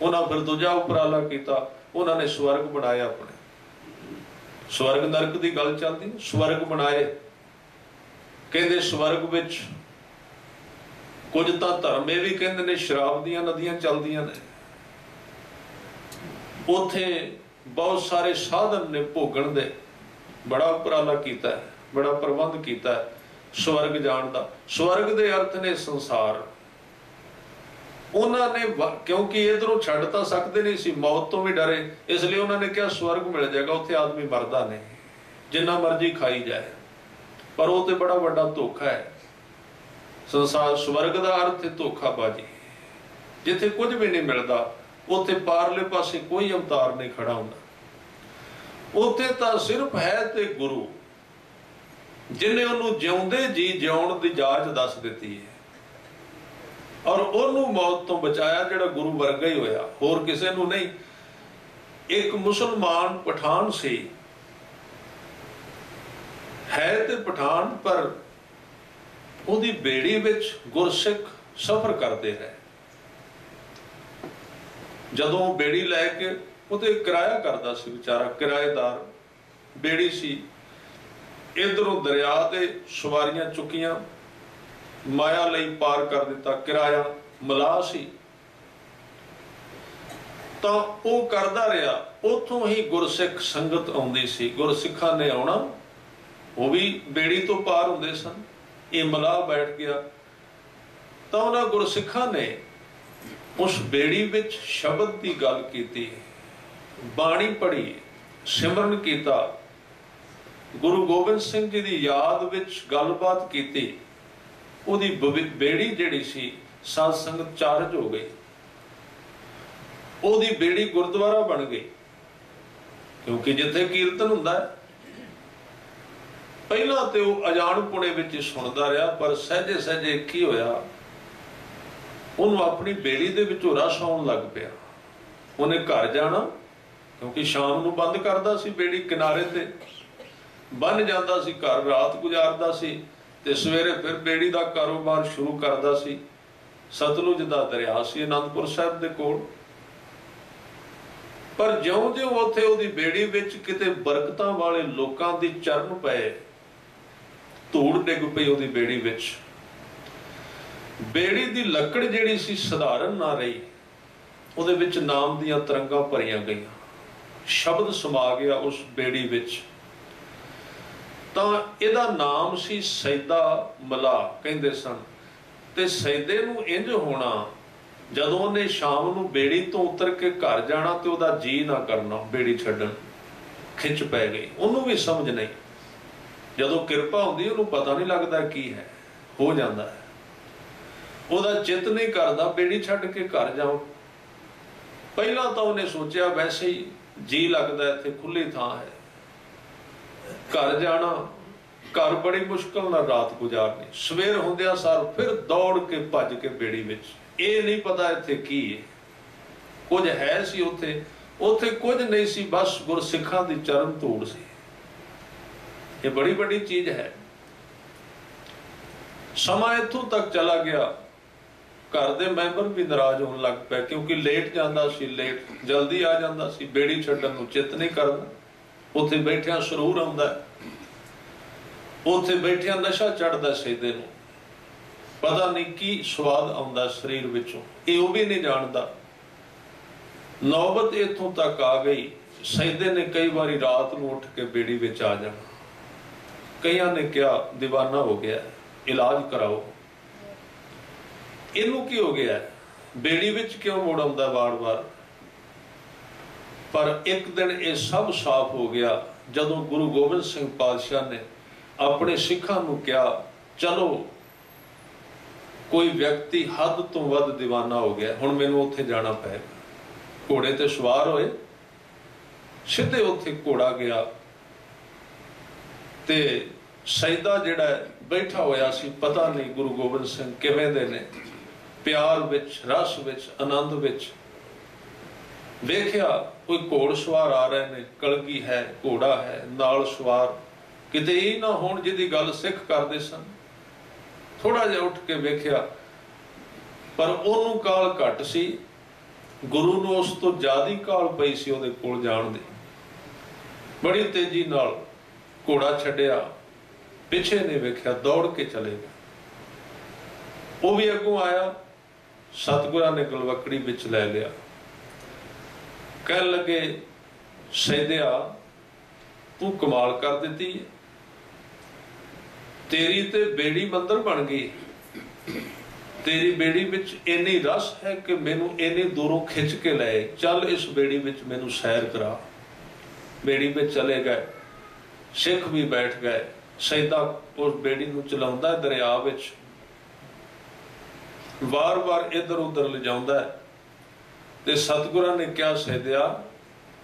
उन्होंने फिर दूजा उपराला किया, उन्होंने स्वर्ग बनाया अपने। स्वर्ग नरक की गल चलती, स्वर्ग बनाए। कहते स्वर्ग विच कुछ तो धर्म ये भी कहते ने शराब दियां नदियां चलदियां ने, उथे बहुत सारे साधन ने भोगण दे, बड़ा उपराला किया है, बड़ा प्रबंध किया है स्वर्ग जाण दा। स्वर्ग दे अर्थ ने संसार। उन्होंने क्योंकि इधरों छड़ तो सकते नहीं सी, मौत तो भी डरे, इसलिए उन्होंने कहा स्वर्ग मिल जाएगा, उत्थे आदमी मरदा नहीं, जिन्ना मर्जी खाई जाए। पर वो तो बड़ा बड़ा धोखा है। संसार स्वर्ग का अर्थ है धोखाबाजी। जिथे कुछ भी नहीं मिलता, उत्थे पारले पासे कोई अवतार नहीं खड़ा होंदा। उत्थे तो सिर्फ है ते गुरु, जिन्हें उन्होंने जिउंदे जी जिउण की जाच दस दी है, और उन्होंने मौत तो बचाया, जिहड़ा गुरु वर्गा ही होया, होर किसे नूं नहीं। एक मुसलमान पठान सी, है ते पठान, पर उहदी बेड़ी विच गुरसिख सफर करते रहे। जदों बेड़ी लैके उहते किराया करदा सी बेचारा, किराएदार बेड़ी सी। इधरों दरिया दे सवारियां चुकियां, माया लई पार कर दिता, किराया मलाह सी। तो वो करदा रहा, उथों ही गुरसिख संगत आउंदी सी। गुरसिखां ने आउणा, वो भी बेड़ी तो पार हुंदे सन। ये मलाह बैठ गया, तो उन्होंने गुरसिखां ने उस बेड़ी विच शब्द की गल की, बाणी पढ़ी, सिमरन किया, गुरु गोबिंद सिंह जी की याद विच गलबात की। उहदी बेड़ी जिहड़ी सी साध संगत चार्ज हो गई, उहदी बेड़ी गुरुद्वारा बन गई। क्योंकि जिथे कीर्तन हुंदा है, पहला तो वो अजानपुणे विच सुनदा रहा, पर सहजे सहजे की होया, उन्होंने अपनी बेड़ी दे विचों रस आउण लग पिया। उन्हें घर जाना, क्योंकि शाम नूं बंद करदा सी बेड़ी, किनारे ते बन जांदा सी, घर रात गुजारदा सी, ते सवेरे फिर बेड़ी का कारोबार शुरू करदा सी। सतलुज दा दरिया सी आनंदपुर साहिब दे कोल। पर ज्यों-ज्यों उत्थे उहदी बेड़ी विच किते बरकतां वाले लोकां दी चरण पए, ਧੂੜ ਡਿੱਗ ਪਈ ਉਹਦੀ ਬੇੜੀ ਵਿੱਚ। ਬੇੜੀ ਦੀ ਲੱਕੜ ਜਿਹੜੀ ਸੀ ਸਧਾਰਨ ਨਾ ਰਹੀ, ਉਹਦੇ ਵਿੱਚ ਨਾਮ ਦੀਆਂ ਤਰੰਗਾਂ ਭਰੀਆਂ ਗਈਆਂ, ਸ਼ਬਦ ਸਮਾ ਗਿਆ ਉਸ ਬੇੜੀ ਵਿੱਚ। ਤਾਂ ਇਹਦਾ ਨਾਮ ਸੀ ਸੈਦਾ ਮਲਾਹ ਕਹਿੰਦੇ ਸਨ। ਤੇ ਸੈਦੇ ਨੂੰ ਇੰਜ ਹੋਣਾ, ਜਦੋਂ ਉਹਨੇ ਸ਼ਾਮ ਨੂੰ ਬੇੜੀ ਤੋਂ ਉਤਰ ਕੇ ਘਰ ਜਾਣਾ ਤੇ ਉਹਦਾ ਜੀ ਨਾ ਕਰਨਾ, ਬੇੜੀ ਛੱਡਣ, ਖਿੱਚ ਪੈ ਗਈ। ਉਹਨੂੰ ਵੀ ਸਮਝ ਨਹੀਂ, ਜਦੋਂ ਕਿਰਪਾ ਹੁੰਦੀ ਉਹਨੂੰ ਪਤਾ ਨਹੀਂ ਲੱਗਦਾ ਕੀ ਹੈ, ਹੋ ਜਾਂਦਾ ਹੈ। ਉਹਦਾ ਚਿੱਤ ਨਹੀਂ ਕਰਦਾ ਬੇੜੀ ਛੱਡ ਕੇ ਘਰ ਜਾਓ। ਪਹਿਲਾਂ ਤਾਂ ਉਹਨੇ ਸੋਚਿਆ ਵੈਸੇ ਹੀ ਜੀ ਲੱਗਦਾ, ਇੱਥੇ ਖੁੱਲੀ ਥਾਂ ਹੈ, ਘਰ ਜਾਣਾ, ਘਰ ਬੜੀ ਮੁਸ਼ਕਲ ਨਾਲ ਰਾਤ ਗੁਜ਼ਾਰਨੀ। ਸਵੇਰ ਹੁੰਦਿਆਂ ਸਾਰ ਫਿਰ ਦੌੜ ਕੇ ਭੱਜ ਕੇ ਬੇੜੀ ਵਿੱਚ। ਇਹ ਨਹੀਂ ਪਤਾ ਇੱਥੇ ਕੀ ਹੈ, ਕੁਝ ਹੈ ਸੀ ਉੱਥੇ, ਉੱਥੇ ਕੁਝ ਨਹੀਂ ਸੀ, ਬਸ ਗੁਰਸਿੱਖਾਂ ਦੀ ਚਰਨ ਧੂੜ ਸੀ। ਇਹ ਬੜੀ ਵੱਡੀ ਚੀਜ਼ ਹੈ। ਸਮਾਂ ਇੱਥੋਂ ਤੱਕ ਚਲਾ ਗਿਆ, ਘਰ ਦੇ ਮੈਂਬਰ ਵੀ ਨਾਰਾਜ਼ ਹੋਣ ਲੱਗ ਪਏ, ਕਿਉਂਕਿ ਲੇਟ ਜਾਂਦਾ ਸੀ, ਲੇਟ, ਜਲਦੀ ਆ ਜਾਂਦਾ ਸੀ, ਬੇੜੀ ਛੱਡਣ ਨੂੰ ਚਿੱਤ ਨਹੀਂ ਕਰਦਾ। ਉੱਥੇ ਬੈਠਿਆਂ ਸਰੂਰ ਆਉਂਦਾ, ਉੱਥੇ ਬੈਠਿਆਂ ਨਸ਼ਾ ਚੜਦਾ ਸੈਦੇ ਨੂੰ, ਪਤਾ ਨਹੀਂ ਕੀ ਸਵਾਦ ਆਉਂਦਾ ਸਰੀਰ ਵਿੱਚੋਂ, ਇਹ ਉਹ ਵੀ ਨਹੀਂ ਜਾਣਦਾ। ਨੌਬਤ ਇੱਥੋਂ ਤੱਕ ਆ ਗਈ, ਸੈਦੇ ਨੇ ਕਈ ਵਾਰੀ ਰਾਤ ਨੂੰ ਉੱਠ ਕੇ ਬੇੜੀ ਵਿੱਚ ਆ ਜਾਣਾ। ਕਈਆਂ ਨੇ ਕਿਹਾ ਦੀਵਾਨਾ ਹੋ ਗਿਆ, ਇਲਾਜ ਕਰਾਓ, ਇਹਨੂੰ ਕੀ ਹੋ ਗਿਆ, ਬੇੜੀ ਵਿੱਚ ਕਿਉਂ ਮੁੜ ਆਉਂਦਾ ਵਾਰ-ਵਾਰ। ਪਰ ਇੱਕ ਦਿਨ ਇਹ ਸਭ ਸਾਫ਼ ਹੋ ਗਿਆ ਜਦੋਂ ਗੁਰੂ ਗੋਬਿੰਦ ਸਿੰਘ ਪਾਤਸ਼ਾਹ ਨੇ ਆਪਣੇ ਸਿੱਖਾਂ ਨੂੰ ਕਿਹਾ, ਚਲੋ ਕੋਈ ਵਿਅਕਤੀ ਹੱਦ ਤੋਂ ਵੱਧ ਦੀਵਾਨਾ ਹੋ ਗਿਆ, ਹੁਣ ਮੈਨੂੰ ਉੱਥੇ ਜਾਣਾ ਪਏਗਾ। ਘੋੜੇ ਤੇ ਸਵਾਰ ਹੋਏ, ਸਿੱਧੇ ਉੱਥੇ ਘੋੜਾ ਗਿਆ ਤੇ ਸੈਦਾ ਜਿਹੜਾ ਬੈਠਾ ਹੋਇਆ ਸੀ, ਪਤਾ ਨਹੀਂ ਗੁਰੂ ਗੋਬਿੰਦ ਸਿੰਘ ਕਿਵੇਂ ਦੇ ਨੇ, ਪਿਆਰ ਵਿੱਚ, ਰਸ ਵਿੱਚ, ਆਨੰਦ ਵਿੱਚ। ਵੇਖਿਆ ਕੋਈ ਘੋੜ ਸਵਾਰ ਆ ਰਹੇ ਨੇ, ਕਲਗੀ ਹੈ, ਘੋੜਾ ਹੈ, ਨਾਲ ਸਵਾਰ, ਕਿਤੇ ਇਹ ਨਾ ਹੋਣ ਜਿਹਦੀ ਗੱਲ ਸਿੱਖ ਕਰਦੇ ਸਨ। ਥੋੜਾ ਜਿਹਾ ਉੱਠ ਕੇ ਵੇਖਿਆ, ਪਰ ਉਹਨੂੰ ਕਾਲ ਘੱਟ ਸੀ, ਗੁਰੂ ਨੂੰ ਉਸ ਤੋਂ ਜ਼ਿਆਦਾ ਕਾਲ ਪਈ ਸੀ ਉਹਦੇ ਕੋਲ ਜਾਣ ਦੀ। ਬੜੀ ਤੇਜ਼ੀ ਨਾਲ ਘੋੜਾ ਛੱਡਿਆ, ਪਿੱਛੇ ਨੇ ਵੇਖਿਆ, ਦੌੜ ਕੇ ਚਲੇ ਗਏ। ਉਹ ਵੀ ਅੱਗੋਂ ਆਇਆ, ਸਤਿਗੁਰਾਂ ਨੇ ਗਲਵਕੜੀ ਵਿੱਚ ਲੈ ਲਿਆ। ਕਹਿਣ ਲੱਗੇ, ਸੈਦਿਆ ਤੂੰ ਕਮਾਲ ਕਰ ਦਿੱਤੀ, ਤੇਰੀ ਤੇ ਬੇੜੀ ਮੰਦਰ ਬਣ ਗਈ, ਤੇਰੀ ਬੇੜੀ ਵਿੱਚ ਇੰਨੀ ਰਸ ਹੈ ਕਿ ਮੈਨੂੰ ਇੰਨੀ ਦੂਰੋਂ ਖਿੱਚ ਕੇ ਲੈ ਚੱਲ, ਇਸ ਬੇੜੀ ਵਿੱਚ ਮੈਨੂੰ ਸੈਰ ਕਰਾ। ਬੇੜੀ ਵਿੱਚ ਚਲੇ ਗਏ, ਸਿੱਖ ਵੀ ਬੈਠ ਗਏ। ਸੈਦਾ ਉਸ ਬੇੜੀ ਨੂੰ ਚਲਾਉਂਦਾ ਦਰਿਆ ਵਿੱਚ, ਵਾਰ-ਵਾਰ ਇੱਧਰ ਉੱਧਰ ਲਿਜਾਉਂਦਾ। ਤੇ ਸਤਿਗੁਰਾਂ ਨੇ ਕਿਹਾ, ਸੈਦਿਆ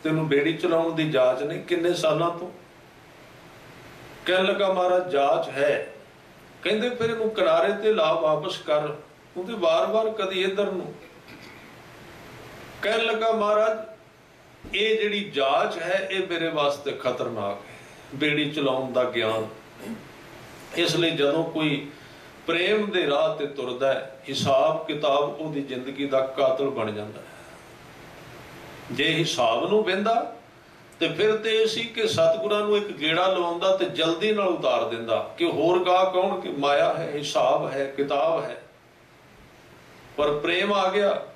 ਤੈਨੂੰ ਬੇੜੀ ਚਲਾਉਣ ਦੀ ਜਾਚ ਨਹੀਂ, ਕਿੰਨੇ ਸਾਲਾਂ ਤੋਂ? ਕਹਿਣ ਲੱਗਾ, ਮਹਾਰਾਜ ਜਾਚ ਹੈ। ਕਹਿੰਦੇ ਫਿਰ ਇਹਨੂੰ ਕਿਨਾਰੇ ਤੇ ਲਾ, ਵਾਪਸ ਕਰ, ਤੂੰ ਤੇ ਵਾਰ-ਵਾਰ ਕਦੀ ਇੱਧਰ ਨੂੰ। ਕਹਿਣ ਲੱਗਾ, ਮਹਾਰਾਜ ਇਹ ਜਿਹੜੀ ਜਾਚ ਹੈ ਇਹ ਮੇਰੇ ਵਾਸਤੇ ਖਤਰਨਾਕ ਹੈ, ਬੇੜੀ ਚਲਾਉਣ ਦਾ ਗਿਆਨ। ਇਸ ਲਈ ਜਦੋਂ ਕੋਈ ਪ੍ਰੇਮ ਦੇ ਰਾਹ ਤੇ ਤੁਰਦਾ ਹੈ, ਹਿਸਾਬ ਕਿਤਾਬ ਉਹਦੀ ਜ਼ਿੰਦਗੀ ਦਾ ਕਾਤਲ ਬਣ ਜਾਂਦਾ ਹੈ। ਜੇ ਹਿਸਾਬ ਨੂੰ ਵਹਿੰਦਾ ਤੇ ਫਿਰ ਤੇ ਇਹ ਸੀ ਕਿ ਸਤਿਗੁਰਾਂ ਨੂੰ ਇੱਕ ਗੇੜਾ ਲਵਾਉਂਦਾ ਤੇ ਜਲਦੀ ਨਾਲ ਉਤਾਰ ਦਿੰਦਾ ਕਿ ਹੋਰ ਗਾ ਕੌਣ, ਕਿ ਮਾਇਆ ਹੈ, ਹਿਸਾਬ ਹੈ, ਕਿਤਾਬ ਹੈ। ਪਰ ਪ੍ਰੇਮ ਆ ਗਿਆ,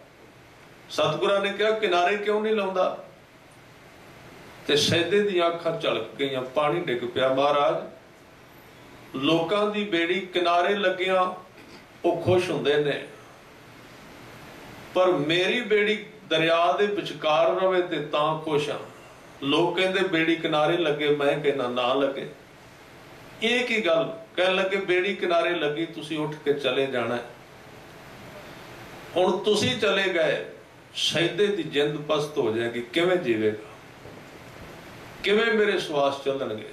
ਸਤਿਗੁਰਾਂ ਨੇ ਕਿਹਾ ਕਿਨਾਰੇ ਕਿਉਂ ਨਹੀਂ ਲਾਉਂਦਾ? ਤੇ ਸੈਦੇ ਦੀਆਂ ਅੱਖਾਂ ਝਲਕ ਗਈਆਂ, ਪਾਣੀ ਡਿੱਗ ਪਿਆ। ਮਹਾਰਾਜ ਲੋਕਾਂ ਦੀ ਬੇੜੀ ਕਿਨਾਰੇ ਲੱਗਿਆਂ ਉਹ ਖੁਸ਼ ਹੁੰਦੇ ਨੇ, ਪਰ ਮੇਰੀ ਬੇੜੀ ਦਰਿਆ ਦੇ ਵਿਚਕਾਰ ਰਵੇ ਤੇ ਤਾਂ ਖੁਸ਼ ਹਾਂ। ਲੋਕ ਕਹਿੰਦੇ ਬੇੜੀ ਕਿਨਾਰੇ ਲੱਗੇ, ਮੈਂ ਕਹਿੰਦਾ ਨਾ ਲੱਗੇ। ਇਹ ਕੀ ਗੱਲ? ਕਹਿਣ ਲੱਗੇ ਬੇੜੀ ਕਿਨਾਰੇ ਲੱਗੀ, ਤੁਸੀਂ ਉੱਠ ਕੇ ਚਲੇ ਜਾਣਾ। ਹੁਣ ਤੁਸੀਂ ਚਲੇ ਗਏ, ਸੈਦੇ ਦੀ ਜਿੰਦ ਪਸਤ ਹੋ ਜਾਏਗੀ, ਕਿਵੇਂ ਜੀਵੇਗਾ, ਕਿਵੇਂ ਮੇਰੇ ਸਵਾਸ ਚੱਲਣਗੇ?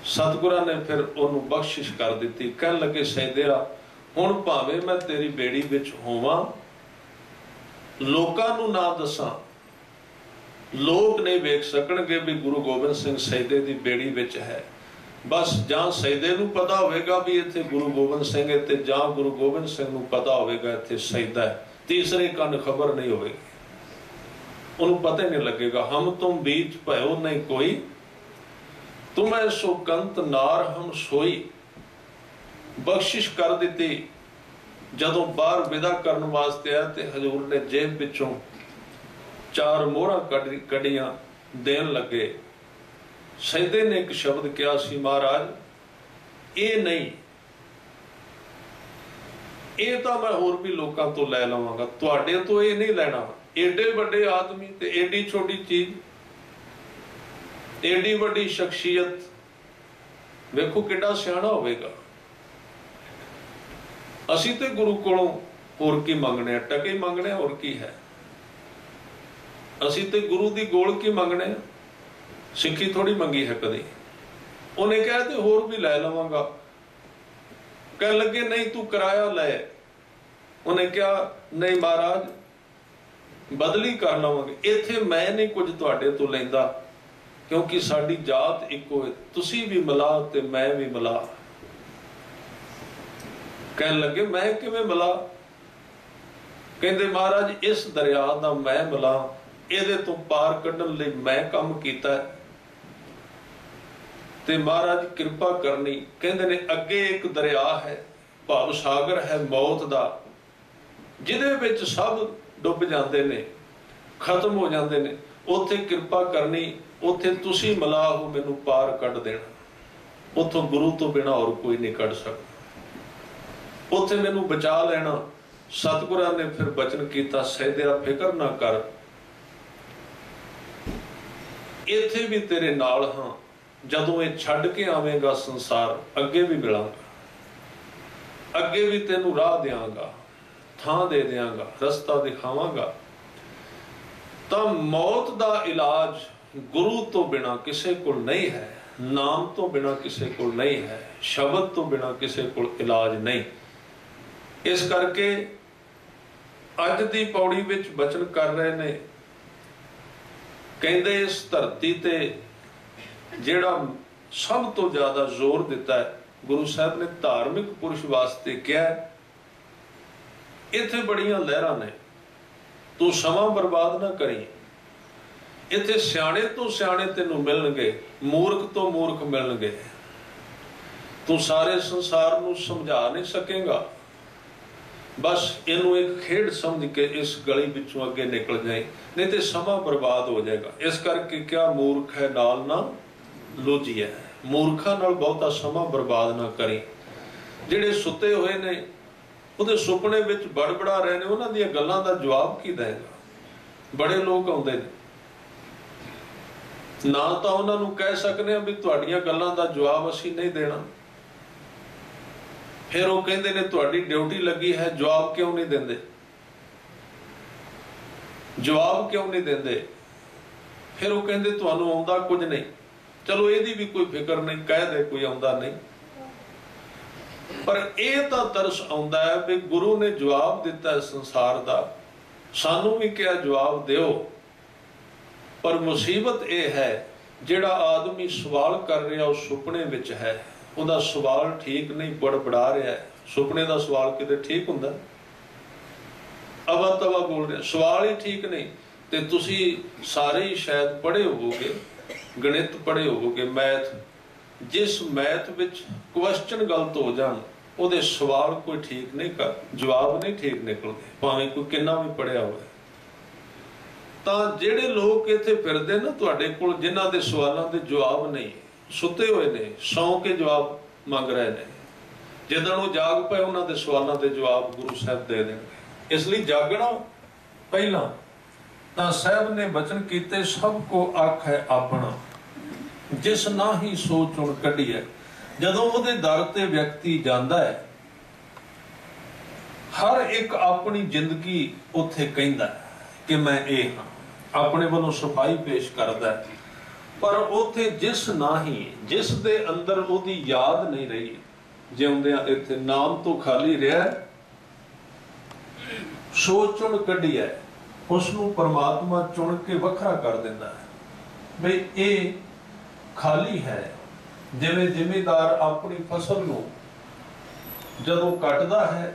ਸਤਿਗੁਰਾਂ ਨੇ ਫਿਰ ਉਹਨੂੰ ਬਖਸ਼ਿਸ਼ ਕਰ ਦਿੱਤੀ। ਕਹਿਣ ਲੱਗੇ, ਸੈਦਿਆ ਹੁਣ ਭਾਵੇਂ ਮੈਂ ਤੇਰੀ ਬੇੜੀ ਵਿੱਚ ਹੋਵਾਂ, ਲੋਕਾਂ ਨੂੰ ਨਾ ਦੱਸਾਂ, ਲੋਕ ਨਹੀਂ ਵੇਖ ਸਕਣਗੇ ਵੀ ਗੁਰੂ ਗੋਬਿੰਦ ਸਿੰਘ ਸੈਦੇ ਦੀ ਬੇੜੀ ਵਿੱਚ ਹੈ। ਬਸ ਜਾਂ ਸੈਦੇ ਨੂੰ ਪਤਾ ਹੋਵੇਗਾ ਵੀ ਇੱਥੇ ਗੁਰੂ ਗੋਬਿੰਦ ਸਿੰਘ ਹੈ, ਤੇ ਜਾਂ ਗੁਰੂ ਗੋਬਿੰਦ ਸਿੰਘ ਨੂੰ ਪਤਾ ਹੋਵੇਗਾ ਇੱਥੇ ਸੈਦਾ ਹੈ। ਤੀਸਰੇ ਕੰਨ ਖਬਰ ਨਹੀਂ ਹੋਵੇਗੀ, ਉਹਨੂੰ ਪਤਾ ਹੀ ਨਹੀਂ ਲੱਗੇਗਾ। ਹਮ ਤੁਮ ਬੀਚ ਭਇਓ ਨਹੀਂ ਕੋਈ, तुम्हें सुकंत नार हम सोई, बख्शिश कर दी। जदों बाहर विदा करने वास्ते आया तो हजूर ने जेब विचों 4 मोहरां कढ़ियां देन लगे। सैयदे ने एक शब्द कहा सी, महाराज ये नहीं, ये तो मैं होर भी लोगों तो लै लवांगा, तुहाडे तो ये नहीं लेना। एडे वड्डे आदमी ते एडी छोटी चीज, एडी वड्डी शख्सियत, वेखो किड्डा सियाणा होवेगा। असी तो गुरु कोलों होर की मंगने, टके मंगने, होर की है। असी तो गुरु की गोल की मंगने, सिक्खी थोड़ी मंगी है कदी। उन्हें कहा ते होर भी लै लवांगा, कह लगे नहीं तू किराया लै। उन्हें कहा नहीं महाराज बदली कर लवांगे, इत्थे मैं नहीं कुछ तुहाडे तो लैंदा, क्योंकि साडी जात इको है, तुसी भी मिला ते मैं भी मिला। कह लगे मैं किवें मिला? कहंदे महाराज इस दरिया दा मैं मिला, इहदे तो पार कढण लई मैं काम कीता ते महाराज कृपा करनी। कहंदे ने अगे एक दरिया है, भाव सागर है मौत दा, जिहदे विच सब डुब जांदे ने, खत्म हो जांदे ने। उत्थे कृपा करनी, उत्थे तुसी मिला हो मैनू पार कढ देना। उत्थों गुरु तो बिना और कोई नहीं कढ सकदा। उत्थे मैनू बचा लेना। सतगुरां ने फिर बचन कीता, सैयदिया फिकर ना कर, इत्थे भी तेरे नाल हां, जदों ये छड्ड के आवेगा संसार अगे भी मिलांगा, अगे भी तेनू राह देंगा, थां दे देंगा, रस्ता दिखावांगा। तां मौत दा इलाज गुरु तो बिना किसी को नहीं है, नाम तो बिना किसी को नहीं है, शब्द तो बिना किसी को इलाज नहीं। इस करके अज दी पौड़ी विच बचन कर रहे ने, कहंदे इस धरती ते जिहड़ा सब तो ज्यादा जोर दिता है, गुरु साहब ने धार्मिक पुरुष वास्ते क्या है। इत्थे बड़ियां लहरां ने, तू समा बर्बाद ना करी। इत्थे सियाणे तो सियाणे तेनू मिलणगे, मूर्ख तो मूर्ख मिलणगे। तू सारे संसार नू समझा नहीं सकेगा, बस इनू एक खेड समझ के इस गली विचों अगे निकल जाए, नहीं तो समा बर्बाद हो जाएगा। इस करके क्या मूर्ख है नाल ना लोजीए, मूर्खा नाल बहुता समा बर्बाद ना करी। जिहड़े सुते हुए ने उहदे सुपने विच बड़बड़ा रहे ने, उन्हां दीयां गल्लां दा जवाब की देगा। बड़े लोग आउंदे ने, ना तो उन्हां नूं कह सकने आ भी तुहाडीआं गल्लां दा जवाब असीं नहीं देना, फिर वो कहते ने तुहाडी ड्यूटी लगी है, जवाब क्यों नहीं देंदे, जवाब क्यों नहीं देंदे। फिर वो कहते तुहानूं आउंदा कुछ नहीं, चलो इहदी भी कोई फिक्र नहीं, कह दे कोई आउंदा नहीं। पर यह तो तरस आउंदा है भी गुरु ने जवाब दिता है संसार दा, सानू भी क्या जवाब दिओ। पर मुसीबत यह है जिहड़ा आदमी सवाल कर रहा उस सुपने विच है, ਉਹਦਾ सवाल ठीक नहीं, बड़बड़ा रहा है। सुपने का सवाल किते ठीक हुंदा, अवा तवा बोल रहे, सवाल ही ठीक नहीं। तो तुसी सारे ही शायद पढ़े होवोगे, गणित पढ़े होवोगे, मैथ, जिस मैथ विच क्वेश्चन गलत हो जान, ਉਹਦੇ सवाल कोई ठीक नहीं कर, जवाब नहीं ठीक निकलते, भावें कोई किन्ना भी पढ़िया होवे। तां जिहड़े लोग इत्थे फिरदे ना तुहाडे कोल, जिन्हां दे सवालां दे जवाब नहीं, सुते हुए ने, सौ के जवाब मंग रहे ने, जिदन वो जाग पे उन्हां दे सवालों के जवाब गुरु साहब दे देंगे। इसलिए जागना पहला। तां साहब ने बचन कीते, सबको आख है अपना, जिस ना ही सोच उन कढ़ी है। जदों उहदे दर ते व्यक्ति जांदा है, हर एक अपनी जिंदगी उत्थे कहंदा कि मैं ये हाँ, अपने वालों सफाई पेश करदा है। पर उथे जिस ना ही, जिस दे अंदर उहदी याद नहीं रही, जिउंदियां इत्थे नाम तो खाली रहा, सोच चुन कढ़ी है, उसनूं परमात्मा चुन के वखरा कर दिंदा है भी ये खाली है। जिवें जिमीदार अपनी फसल नूं जदों कटदा है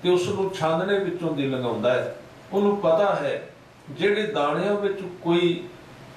ते उसनूं छानने विचों दी लंघाउंदा है, उहनूं पता है जिहड़े दाणियां विच कोई